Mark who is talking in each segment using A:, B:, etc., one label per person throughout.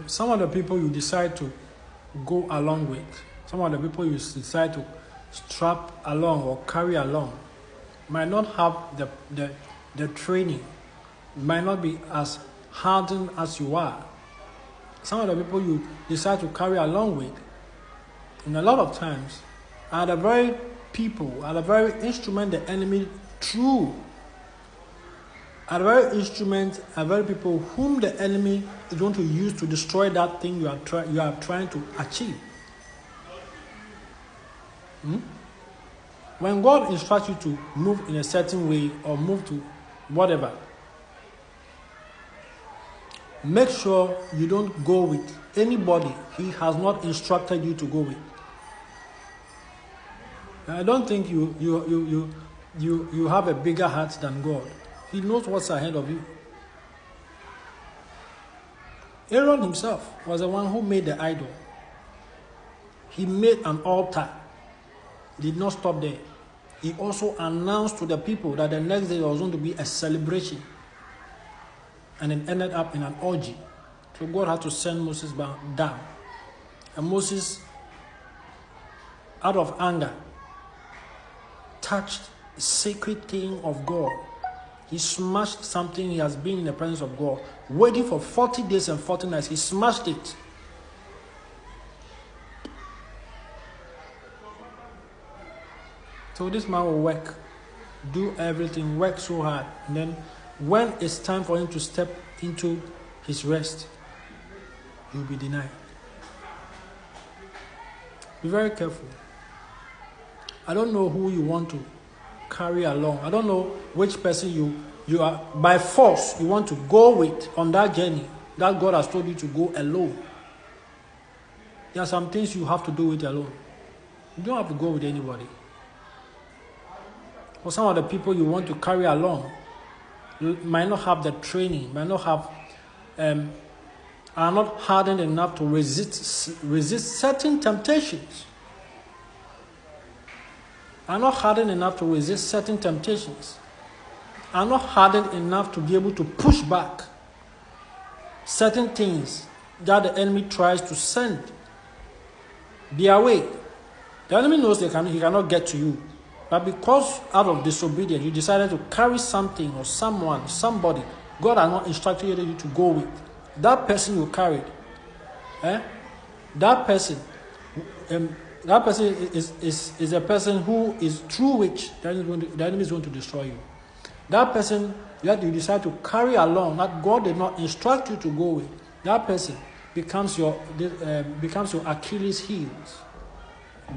A: Some of the people you decide to go along with, some of the people you decide to strap along or carry along might not have the training, might not be as hardened as you are. Some of the people you decide to carry along with, and a lot of times, are the very people, are the very instrument the enemy through, are the very instruments, are very people whom the enemy is going to use to destroy that thing you are trying to achieve. When God instructs you to move in a certain way or move to whatever, make sure you don't go with anybody He has not instructed you to go with. I don't think you have a bigger heart than God. He knows what's ahead of you. Aaron himself was the one who made the idol. He made an altar. He did not stop there. He also announced to the people that the next day there was going to be a celebration. And it ended up in an orgy. So God had to send Moses down. And Moses, out of anger, touched the sacred thing of God. He smashed something. He has been in the presence of God, waiting for 40 days and 40 nights. He smashed it. So this man will work, do everything, work so hard. And then when it's time for him to step into his rest, he will be denied. Be very careful. I don't know who you want to carry along. I don't know which person you are by force you want to go with on that journey that God has told you to go alone. There are some things you have to do it alone. You don't have to go with anybody. For some of the people you want to carry along might not have the training, might not have, are not hardened enough to resist certain temptations. Are not hardened enough to resist certain temptations. Are not hardened enough to be able to push back certain things that the enemy tries to send their way. The enemy knows he cannot get to you. But because out of disobedience, you decided to carry something or someone, somebody, God has not instructed you to go with. That person you carried, that person is a person who is through which the enemy is going to destroy you. That person that you decide to carry along, that God did not instruct you to go with, that person becomes your Achilles heels.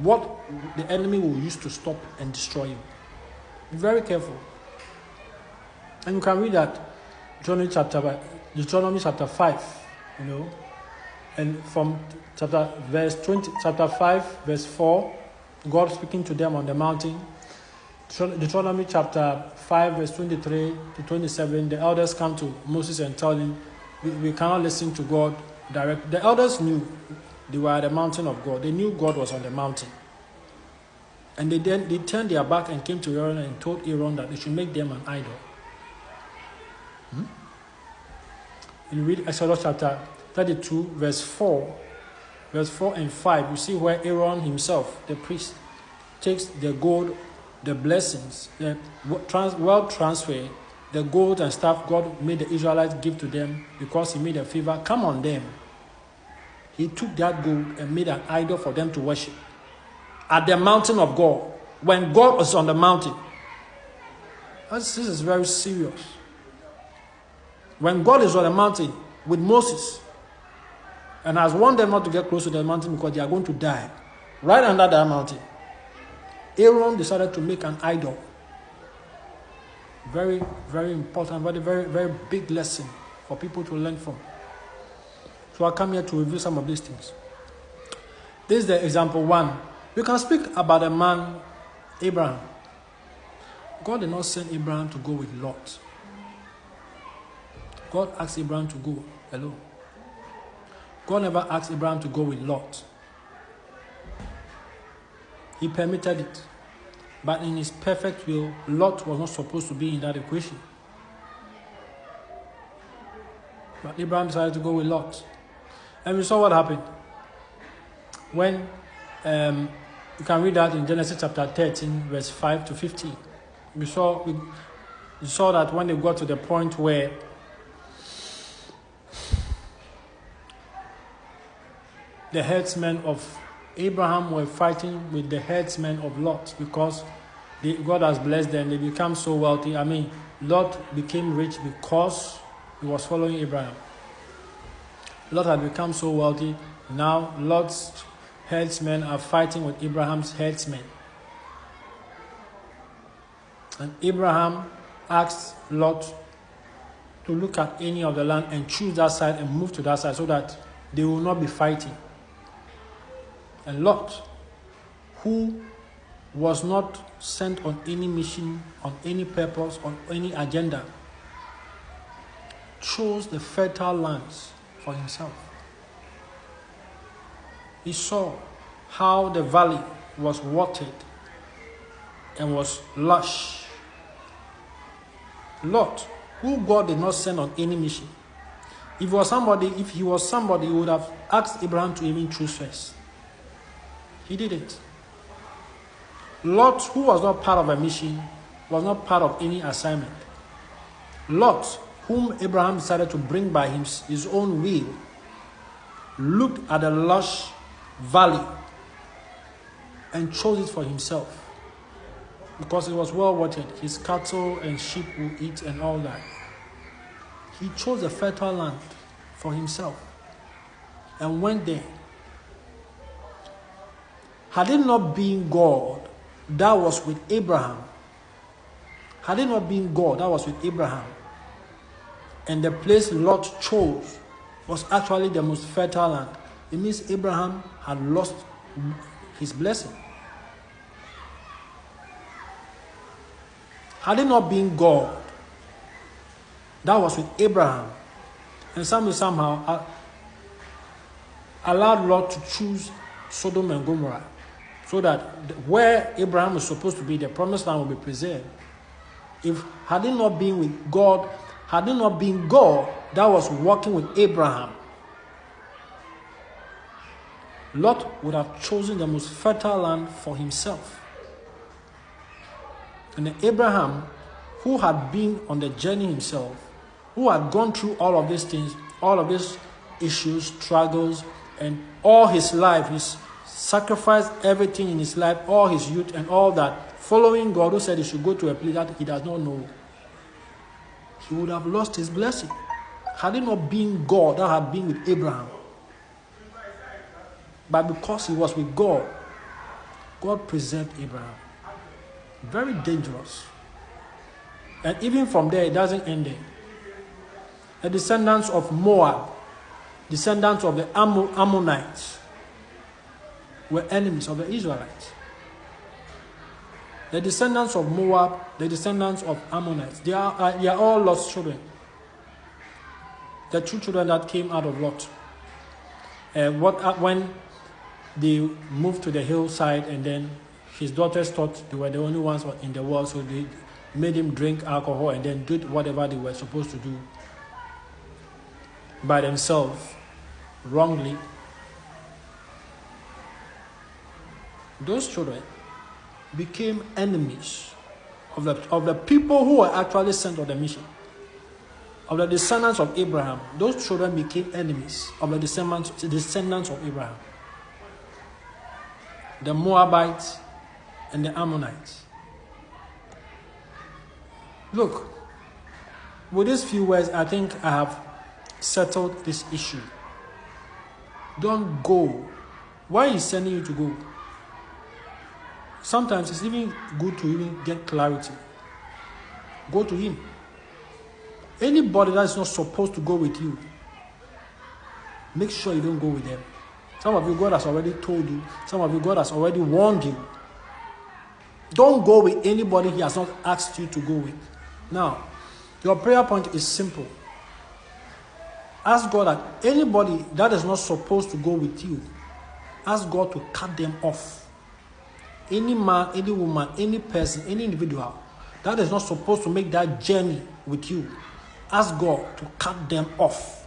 A: What the enemy will use to stop and destroy you. Be very careful. And you can read that Deuteronomy chapter 5, and from chapter 5, verse 4, God speaking to them on the mountain. Deuteronomy chapter 5, verse 23 to 27, the elders come to Moses and tell him, we cannot listen to God directly. The elders knew they were at the mountain of God. They knew God was on the mountain. And they turned their back and came to Aaron and told Aaron that they should make them an idol. You read Exodus chapter 32, verse 4 and 5. You see where Aaron himself, the priest, takes the gold, the blessings, the wealth transfer, the gold and stuff God made the Israelites give to them because He made a favor come on them. He took that gold and made an idol for them to worship at the mountain of God. When God was on the mountain. This is very serious. When God is on the mountain with Moses and has warned them not to get close to the mountain because they are going to die, right under that mountain, Aaron decided to make an idol. Very, very important, very, very, very big lesson for people to learn from. So I come here to review some of these things. This is the example 1. We can speak about a man, Abraham. God did not send Abraham to go with Lot. God asked Abraham to go alone. God never asked Abraham to go with Lot. He permitted it. But in His perfect will, Lot was not supposed to be in that equation. But Abraham decided to go with Lot. And we saw what happened when you can read that in Genesis chapter 13, verse 5 to 15. We saw that when they got to the point where the herdsmen of Abraham were fighting with the herdsmen of Lot, because God has blessed them. They become so wealthy. Lot became rich because he was following Abraham. Lot had become so wealthy. Now Lot's herdsmen are fighting with Abraham's herdsmen. And Abraham asked Lot to look at any of the land and choose that side and move to that side so that they will not be fighting. And Lot, who was not sent on any mission, on any purpose, on any agenda, chose the fertile lands for himself. He saw how the valley was watered and was lush. Lot, who God did not send on any mission, if he was somebody, he would have asked Abraham to even choose first. He didn't. Lot, who was not part of a mission, was not part of any assignment. Lot, whom Abraham decided to bring by his own will, looked at the lush valley and chose it for himself because it was well watered. His cattle and sheep will eat and all that. He chose a fertile land for himself and went there. Had it not been God that was with Abraham, and the place Lot chose was actually the most fertile land, it means Abraham had lost his blessing. Had it not been God that was with Abraham, and somehow allowed Lot to choose Sodom and Gomorrah, so that where Abraham was supposed to be, the promised land will be preserved. Had it not been God that was working with Abraham, Lot would have chosen the most fertile land for himself. And Abraham, who had been on the journey himself, who had gone through all of these things, all of these issues, struggles, and all his life, he's sacrificed everything in his life, all his youth and all that, following God, who said he should go to a place that he does not know, he would have lost his blessing. Had it not been God that had been with Abraham, but because he was with God, God preserved Abraham. Very dangerous. And even from there, it doesn't end there. The descendants of Moab, descendants of the Ammonites, were enemies of the Israelites. The descendants of Moab, the descendants of Ammonites, they are all Lot's children. The two children that came out of Lot. When they moved to the hillside, and then his daughters thought they were the only ones in the world, so they made him drink alcohol and then did whatever they were supposed to do by themselves, wrongly. Those children became enemies of the people who were actually sent on the mission. Of the descendants of Abraham, those children became enemies of the descendants of Abraham. The Moabites and the Ammonites. Look, with these few words, I think I have settled this issue. Don't go. Why is he sending you to go? Sometimes it's even good to even get clarity. Go to him. Anybody that is not supposed to go with you, make sure you don't go with them. Some of you, God has already told you. Some of you, God has already warned you. Don't go with anybody he has not asked you to go with. Now, your prayer point is simple. Ask God that anybody that is not supposed to go with you, ask God to cut them off. Any man, any woman, any person, any individual that is not supposed to make that journey with you, ask God to cut them off.